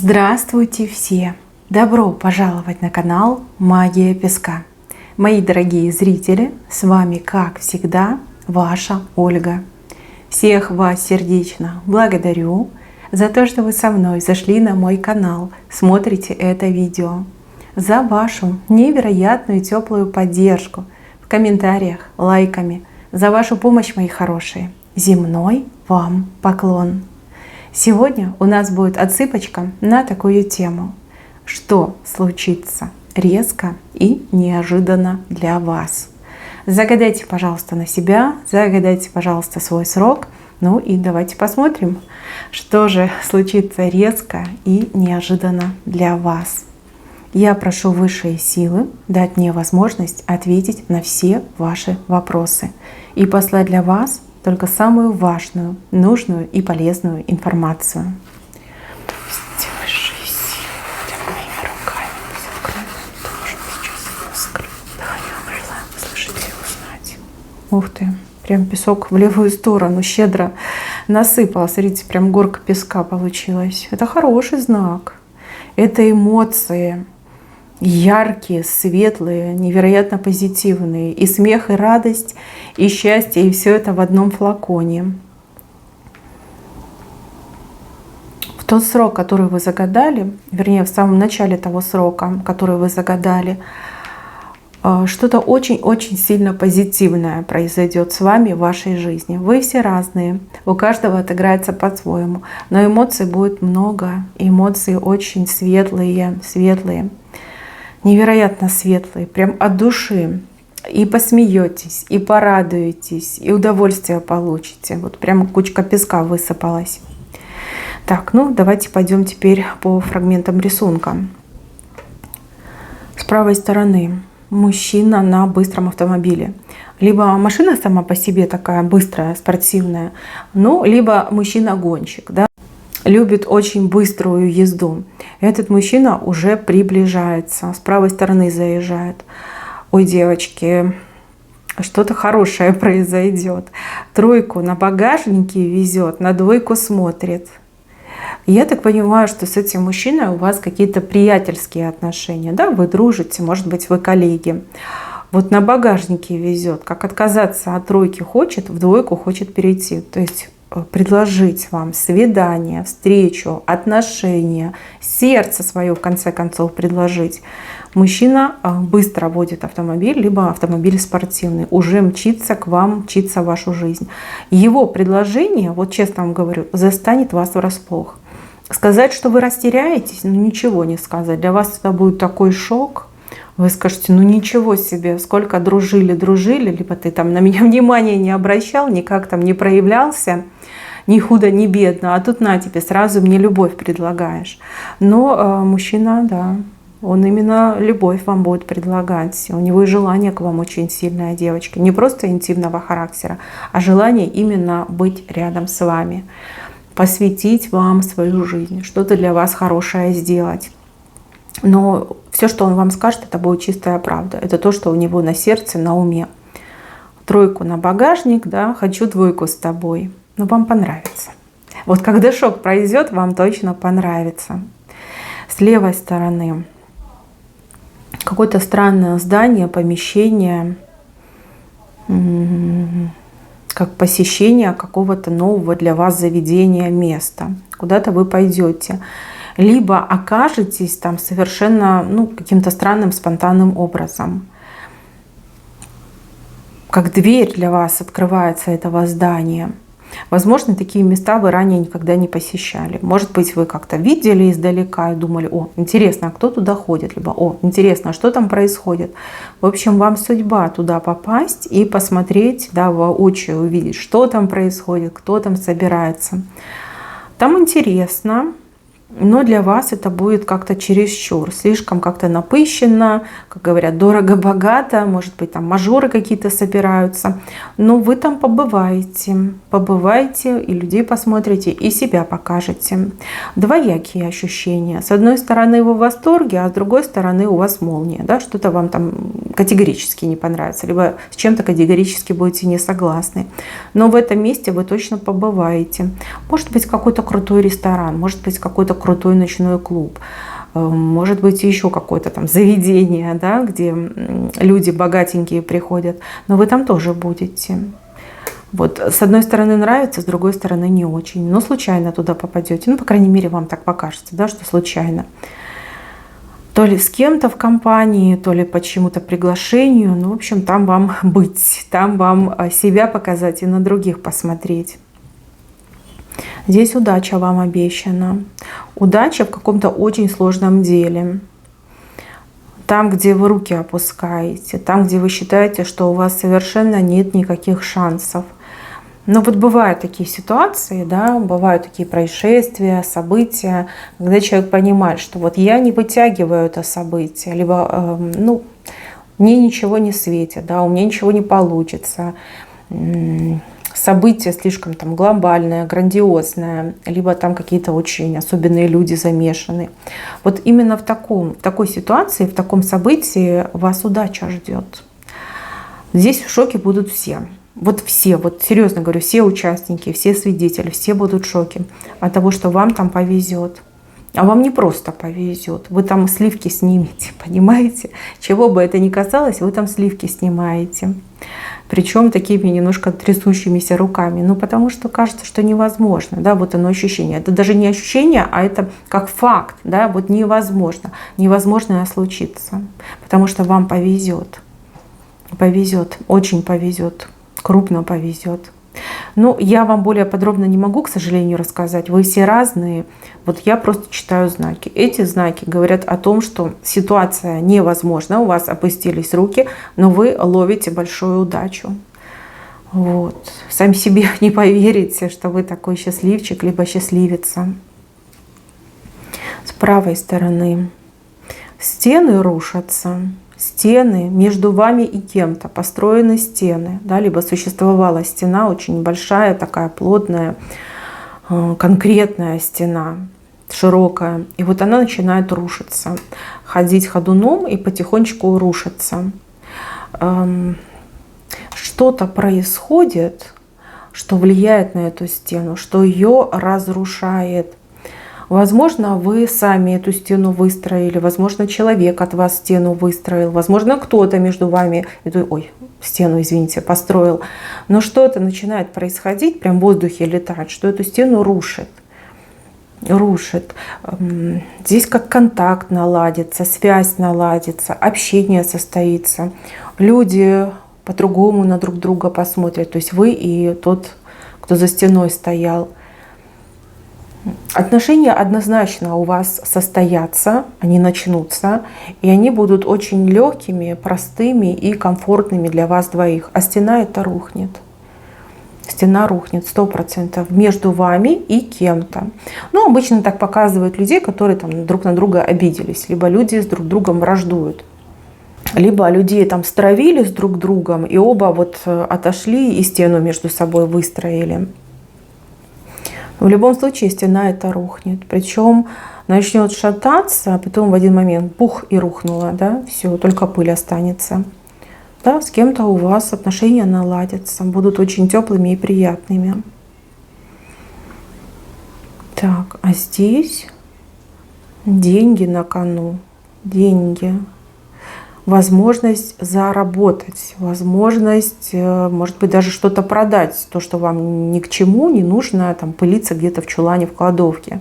Здравствуйте все! Добро пожаловать на канал Магия Песка. Мои дорогие зрители, с вами, как всегда, ваша Ольга. Всех вас сердечно благодарю за то, что вы со мной зашли на мой канал, смотрите это видео, за вашу невероятную теплую поддержку в комментариях, лайками, за вашу помощь, мои хорошие. Земной вам поклон! Сегодня у нас будет отсыпочка на такую тему. Что случится резко и неожиданно для вас? Загадайте, пожалуйста, на себя, загадайте, пожалуйста, свой срок. Ну и давайте посмотрим, что же случится резко и неожиданно для вас. Я прошу высшие силы дать мне возможность ответить на все ваши вопросы и послать для вас только самую важную, нужную и полезную информацию. Пусть высшие силы прям моими руками закроют то, что сейчас скрыто. Да, я желаю услышать и узнать. Ух ты, прям песок в левую сторону щедро насыпала. Смотрите, прям горка песка получилась. Это хороший знак. Это эмоции. Яркие, светлые, невероятно позитивные. И смех, и радость, и счастье, и все это в одном флаконе. В тот срок, который вы загадали, вернее, в самом начале того срока, который вы загадали, что-то очень-очень сильно позитивное произойдет с вами в вашей жизни. Вы все разные, у каждого отыграется по-своему, но эмоций будет много, эмоции очень светлые, светлые. Невероятно светлые, прям от души. И посмеетесь, и порадуетесь, и удовольствие получите. Вот прям кучка песка высыпалась. Так, ну давайте пойдем теперь по фрагментам рисунка. С правой стороны мужчина на быстром автомобиле. Либо машина сама по себе такая быстрая, спортивная, ну, либо мужчина-гонщик, да? Любит очень быструю езду. Этот мужчина уже приближается, с правой стороны заезжает. Ой, девочки, что-то хорошее произойдет. Тройку на багажнике везет, на двойку смотрит. Я так понимаю, что с этим мужчиной у вас какие-то приятельские отношения. Да, вы дружите, может быть, вы коллеги. Вот на багажнике везет, как отказаться от тройки хочет, в двойку хочет перейти. То есть предложить вам свидание, встречу, отношения, сердце свое в конце концов предложить. Мужчина быстро водит автомобиль, либо автомобиль спортивный, уже мчится к вам, мчится в вашу жизнь. Его предложение, вот честно вам говорю, застанет вас врасплох. Сказать, что вы растеряетесь, ну ничего не сказать. Для вас это будет такой шок. Вы скажете, ну ничего себе, сколько дружили, либо ты там на меня внимания не обращал, никак там не проявлялся, ни худо, ни бедно, а тут на тебе сразу мне любовь предлагаешь. Но мужчина, да, он именно любовь вам будет предлагать. У него и желание к вам очень сильное, девочки. Не просто интимного характера, а желание именно быть рядом с вами, посвятить вам свою жизнь, что-то для вас хорошее сделать. Но все, что он вам скажет, это будет чистая правда. Это то, что у него на сердце, на уме. Тройку на багажник, да, хочу двойку с тобой. Но вам понравится. Вот когда шок пройдет, вам точно понравится. С левой стороны какое-то странное здание, помещение, как посещение какого-то нового для вас заведения, места. Куда-то вы пойдете. Либо окажетесь там совершенно каким-то странным, спонтанным образом. Как дверь для вас открывается этого здания. Возможно, такие места вы ранее никогда не посещали. Может быть, вы как-то видели издалека и думали, о, интересно, а кто туда ходит? Либо, о, интересно, а что там происходит? В общем, вам судьба туда попасть и посмотреть, да, воочию увидеть, что там происходит, кто там собирается. Там интересно. Но для вас это будет как-то чересчур, слишком как-то напыщенно, как говорят, дорого-богато, может быть, там мажоры какие-то собираются. Но вы там побываете и людей посмотрите, и себя покажете. Двоякие ощущения. С одной стороны вы в восторге, а с другой стороны у вас молния. Да? Что-то вам там категорически не понравится, либо с чем-то категорически будете не согласны. Но в этом месте вы точно побываете. Может быть, какой-то крутой ресторан, может быть, какой-то крутой ночной клуб, может быть, еще какое-то там заведение, да, где люди богатенькие приходят, но вы там тоже будете. Вот, с одной стороны нравится, с другой стороны не очень. Но случайно туда попадете. Ну, по крайней мере, вам так покажется, да, что случайно. То ли с кем-то в компании, то ли по чему-то приглашению. Ну, в общем, там вам быть, там вам себя показать и на других посмотреть. Здесь удача вам обещана. Удача в каком-то очень сложном деле. Там, где вы руки опускаете, там, где вы считаете, что у вас совершенно нет никаких шансов. Но вот бывают такие ситуации, да, бывают такие происшествия, события, когда человек понимает, что вот я не вытягиваю это событие, либо, ну, мне ничего не светит, да, у меня ничего не получится, событие слишком там глобальное, грандиозное, либо там какие-то очень особенные люди замешаны. Вот именно в такой ситуации, в таком событии вас удача ждет. Здесь в шоке будут все. Вот все, вот серьезно говорю, все участники, все свидетели, все будут в шоке от того, что вам там повезет. А вам не просто повезет, вы там сливки снимете, понимаете? Чего бы это ни касалось, вы там сливки снимаете. Причем такими немножко трясущимися руками. Ну, потому что кажется, что невозможно. Да, вот оно ощущение. Это даже не ощущение, а это как факт. Да, вот невозможно. Невозможно случится. Потому что вам повезет. Повезет, очень повезет. Крупно повезет. Ну, я вам более подробно не могу, к сожалению, рассказать. Вы все разные. Вот я просто читаю знаки. Эти знаки говорят о том, что ситуация невозможна, у вас опустились руки, но вы ловите большую удачу. Вот. Сами себе не поверите, что вы такой счастливчик, либо счастливица. С правой стороны стены рушатся. Стены между вами и кем-то, построены стены, да, либо существовала стена очень большая, такая плотная, конкретная стена, широкая. И вот она начинает рушиться, ходить ходуном и потихонечку рушится. Что-то происходит, что влияет на эту стену, что ее разрушает. Возможно, вы сами эту стену выстроили, возможно, человек от вас стену выстроил, возможно, кто-то между вами эту, стену, извините, построил. Но что-то начинает происходить, прям в воздухе летает, что эту стену рушит. Рушит. Здесь как контакт наладится, связь наладится, общение состоится. Люди по-другому на друг друга посмотрят. То есть вы и тот, кто за стеной стоял. Отношения однозначно у вас состоятся, они начнутся, и они будут очень легкими, простыми и комфортными для вас двоих. А стена эта рухнет. Стена рухнет 100% между вами и кем-то. Ну, обычно так показывают людей, которые там друг на друга обиделись, либо люди с друг другом враждуют. Либо людей там стравили с друг другом, и оба вот отошли и стену между собой выстроили. В любом случае стена эта рухнет. Причем начнет шататься, а потом в один момент пух и рухнула. Да? Все, только пыль останется. Да, с кем-то у вас отношения наладятся, будут очень теплыми и приятными. Так, а здесь деньги на кону. Деньги. Возможность заработать, возможность, может быть, даже что-то продать, то, что вам ни к чему не нужно, там, пылиться где-то в чулане, в кладовке.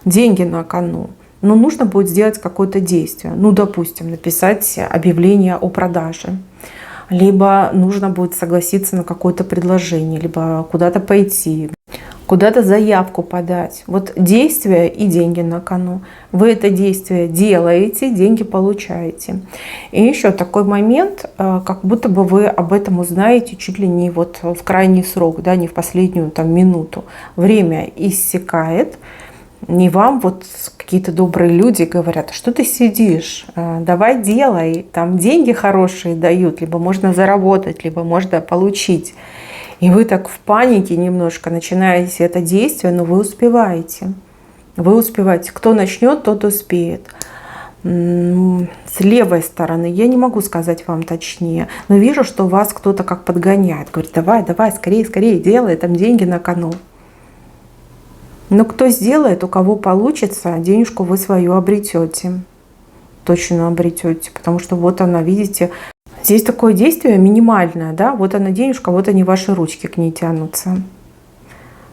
Деньги на кону. Но нужно будет сделать какое-то действие. Ну, допустим, написать объявление о продаже. Либо нужно будет согласиться на какое-то предложение, либо куда-то пойти, куда-то заявку подать. Вот действие и деньги на кону. Вы это действие делаете, деньги получаете. И еще такой момент, как будто бы вы об этом узнаете чуть ли не вот в крайний срок, да, не в последнюю там минуту. Время иссякает. Не вам вот какие-то добрые люди говорят, что ты сидишь, давай делай, там деньги хорошие дают, либо можно заработать, либо можно получить. И вы так в панике немножко начинаете это действие, но вы успеваете. Вы успеваете. Кто начнет, тот успеет. С левой стороны, я не могу сказать вам точнее, но вижу, что вас кто-то как подгоняет. Говорит, давай, давай, скорее, скорее делай, там деньги на кону. Но кто сделает, у кого получится, денежку вы свою обретете. Точно обретете. Потому что вот она, видите, здесь такое действие минимальное, да, вот она денежка, вот они ваши ручки к ней тянутся.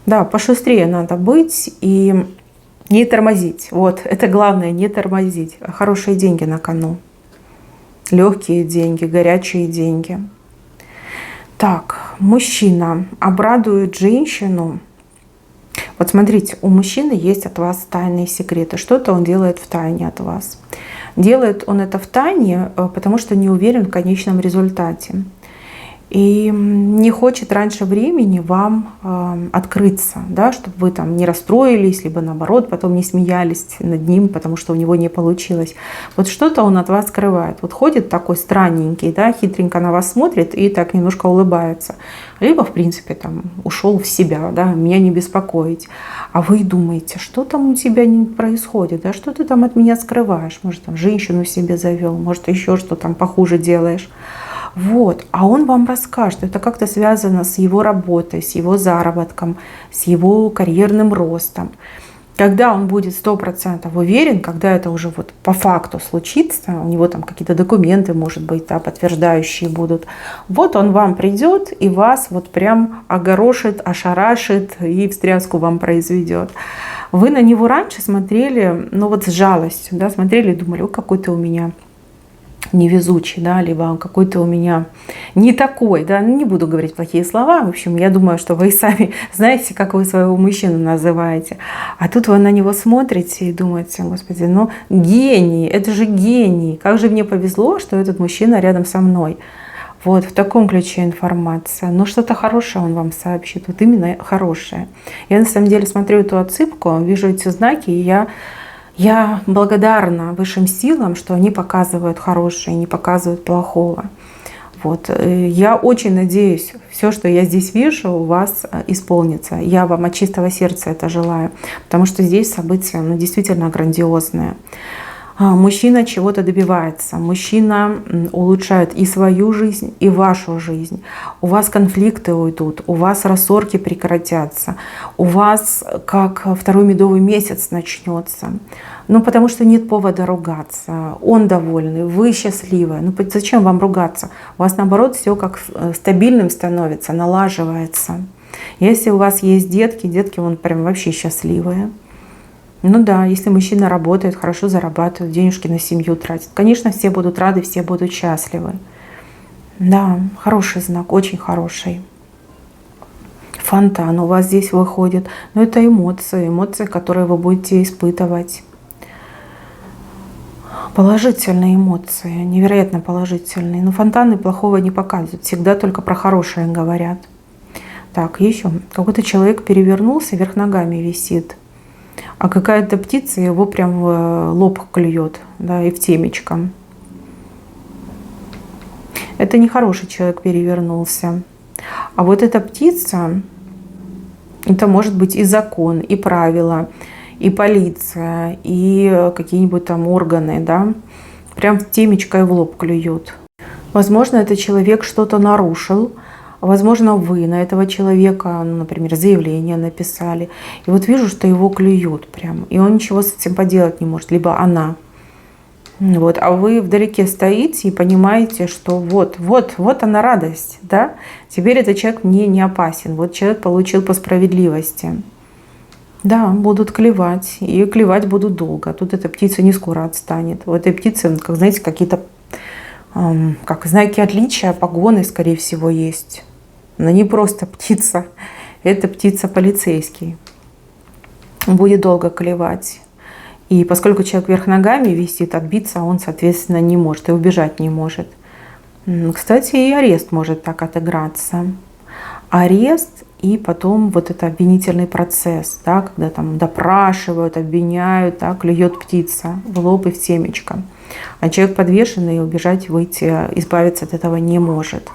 Да, пошустрее надо быть и не тормозить. Вот, это главное, не тормозить. Хорошие деньги на кону. Легкие деньги, горячие деньги. Так, мужчина обрадует женщину. Вот смотрите, у мужчины есть от вас тайные секреты. Что-то он делает в тайне от вас. Делает он это в тайне, потому что не уверен в конечном результате. И не хочет раньше времени вам открыться, да, чтобы вы там не расстроились, либо наоборот потом не смеялись над ним, потому что у него не получилось. Вот что-то он от вас скрывает. Вот ходит такой странненький, да, хитренько на вас смотрит и так немножко улыбается. Либо, в принципе, там ушел в себя, да, меня не беспокоить. А вы думаете, что там у тебя не происходит, да, что ты там от меня скрываешь? Может, там женщину себе завел, может, еще что там похуже делаешь. Вот, а он вам расскажет, это как-то связано с его работой, с его заработком, с его карьерным ростом. Когда он будет 100% уверен, когда это уже вот по факту случится, у него там какие-то документы, может быть, да, подтверждающие будут, вот он вам придет и вас вот прям огорошит, ошарашит и встряску вам произведет. Вы на него раньше смотрели, ну вот с жалостью, да, смотрели и думали, ой, какой ты у меня невезучий, да, либо какой-то у меня не такой, да, не буду говорить плохие слова, в общем, я думаю, что вы и сами знаете, как вы своего мужчину называете, а тут вы на него смотрите и думаете, господи, ну гений, это же гений, как же мне повезло, что этот мужчина рядом со мной. Вот в таком ключе информация. Но что-то хорошее он вам сообщит, вот именно хорошее. Я на самом деле смотрю эту отсыпку, вижу эти знаки, и я благодарна высшим силам, что они показывают хорошее, не показывают плохого. Вот. Я очень надеюсь, все, что я здесь вижу, у вас исполнится. Я вам от чистого сердца это желаю, потому что здесь события действительно грандиозные. Мужчина чего-то добивается, мужчина улучшает и свою жизнь, и вашу жизнь. У вас конфликты уйдут, у вас рассорки прекратятся, у вас как второй медовый месяц начнется. Ну, потому что нет повода ругаться. Он довольный, вы счастливы. Ну, зачем вам ругаться? У вас, наоборот, все как стабильным становится, налаживается. Если у вас есть детки, детки вон прям вообще счастливые. Ну да, если мужчина работает, хорошо зарабатывает, денежки на семью тратит, конечно, все будут рады, все будут счастливы. Да, хороший знак, очень хороший. Фонтан у вас здесь выходит. Но это эмоции, которые вы будете испытывать. Положительные эмоции, невероятно положительные. Но фонтаны плохого не показывают, всегда только про хорошее говорят. Так, еще какой-то человек перевернулся, вверх ногами висит. А какая-то птица его прям в лоб клюет, да, и в темечко. Это нехороший человек перевернулся. А вот эта птица, это может быть и закон, и правила, и полиция, и какие-нибудь там органы, да, прям в темечко и в лоб клюют. Возможно, этот человек что-то нарушил. Возможно, вы на этого человека, ну, например, заявление написали. И вот вижу, что его клюют прям. И он ничего с этим поделать не может. Либо она. Вот. А вы вдалеке стоите и понимаете, что вот она радость. Да? Теперь этот человек мне не опасен. Вот человек получил по справедливости. Да, будут клевать. И клевать будут долго. Тут эта птица не скоро отстанет. У этой птицы, как знаете, какие-то как знаки отличия, погоны, скорее всего, есть. Она не просто птица, это птица полицейский. Будет долго клевать. И поскольку человек вверх ногами висит, отбиться он, соответственно, не может и убежать не может. Кстати, и арест может так отыграться. Арест и потом вот это обвинительный процесс, да, когда там допрашивают, обвиняют, да, клюет птица в лоб и в темечко. А человек подвешенный, и убежать, выйти, избавиться от этого не может.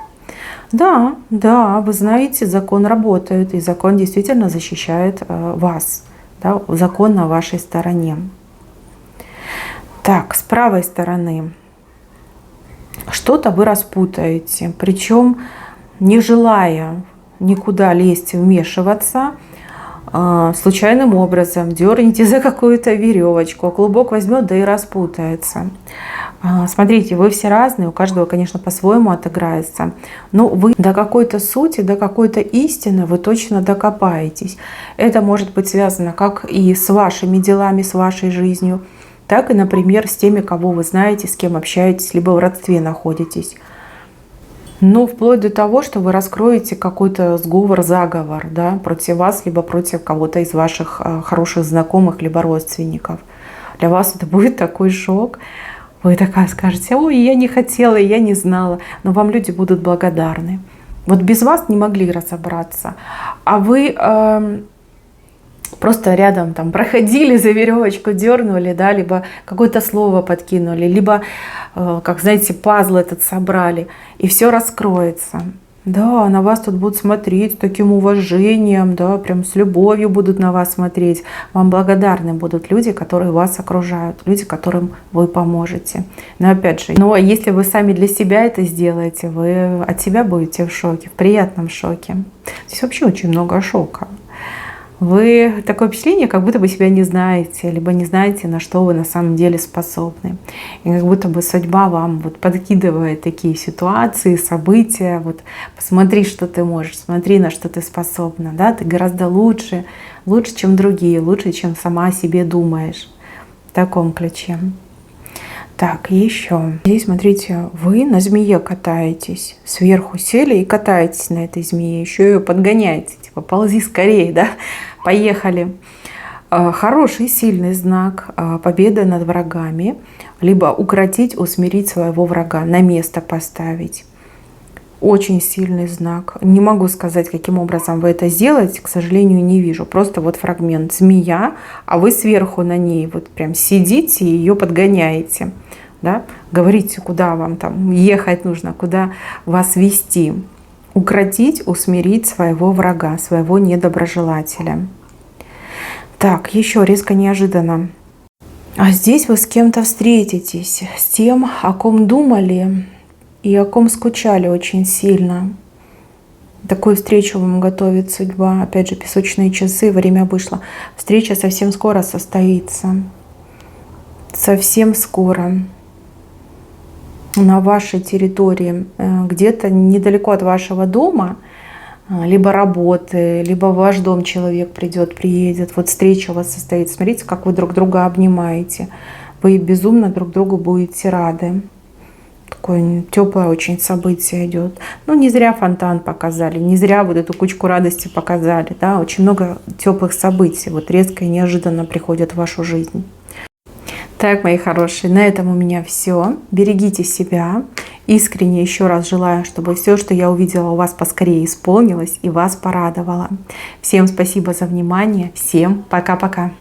Да, вы знаете, закон работает, и закон действительно защищает вас. Да, закон на вашей стороне. Так, с правой стороны. Что-то вы распутаете, причем не желая никуда лезть, вмешиваться, случайным образом дерните за какую-то веревочку, клубок возьмет, да и распутается. Смотрите, вы все разные, у каждого, конечно, по-своему отыграется, но вы до какой-то сути, до какой-то истины вы точно докопаетесь. Это может быть связано как и с вашими делами, с вашей жизнью, так и, например, с теми, кого вы знаете, с кем общаетесь, либо в родстве находитесь. Ну, вплоть до того, что вы раскроете какой-то сговор, заговор, да, против вас, либо против кого-то из ваших хороших знакомых, либо родственников. Для вас это будет такой шок. Вы такая скажете: ой, я не хотела, я не знала. Но вам люди будут благодарны. Вот без вас не могли разобраться. А вы просто рядом там проходили, за веревочку дернули, да, либо какое-то слово подкинули, либо, как знаете, пазл этот собрали, и все раскроется. Да, на вас тут будут смотреть с таким уважением, да, прям с любовью будут на вас смотреть. Вам благодарны будут люди, которые вас окружают, люди, которым вы поможете. Но опять же, но если вы сами для себя это сделаете, вы от себя будете в шоке, в приятном шоке. Здесь вообще очень много шока. Вы такое впечатление, как будто бы себя не знаете, либо не знаете, на что вы на самом деле способны. И как будто бы судьба вам вот подкидывает такие ситуации, события. Вот посмотри, что ты можешь, смотри, на что ты способна. Да? Ты гораздо лучше, лучше, чем другие, лучше, чем сама о себе думаешь. В таком ключе. Так, еще. Здесь, смотрите, вы на змее катаетесь. Сверху сели и катаетесь на этой змее. Еще ее подгоняете. Типа, ползи скорее, да? Поехали. Хороший, сильный знак победы над врагами. Либо укротить, усмирить своего врага, на место поставить. Очень сильный знак. Не могу сказать, каким образом вы это сделаете, к сожалению, не вижу. Просто вот фрагмент змея, а вы сверху на ней вот прям сидите и ее подгоняете. Да? Говорите, куда вам там ехать нужно, куда вас вести. Укротить, усмирить своего врага, своего недоброжелателя. Так, еще резко неожиданно. А здесь вы с кем-то встретитесь, с тем, о ком думали и о ком скучали очень сильно. Такую встречу вам готовит судьба. Опять же, песочные часы, время вышло. Встреча совсем скоро состоится. Совсем скоро. На вашей территории, где-то недалеко от вашего дома, либо работы, либо в ваш дом человек придет, приедет. Вот встреча у вас состоится. Смотрите, как вы друг друга обнимаете. Вы безумно друг другу будете рады. Такое теплое очень событие идет. Ну, не зря фонтан показали, не зря вот эту кучку радости показали. Да? Очень много теплых событий вот резко и неожиданно приходят в вашу жизнь. Так, мои хорошие, на этом у меня все. Берегите себя. Искренне еще раз желаю, чтобы все, что я увидела у вас, поскорее исполнилось и вас порадовало. Всем спасибо за внимание. Всем пока-пока.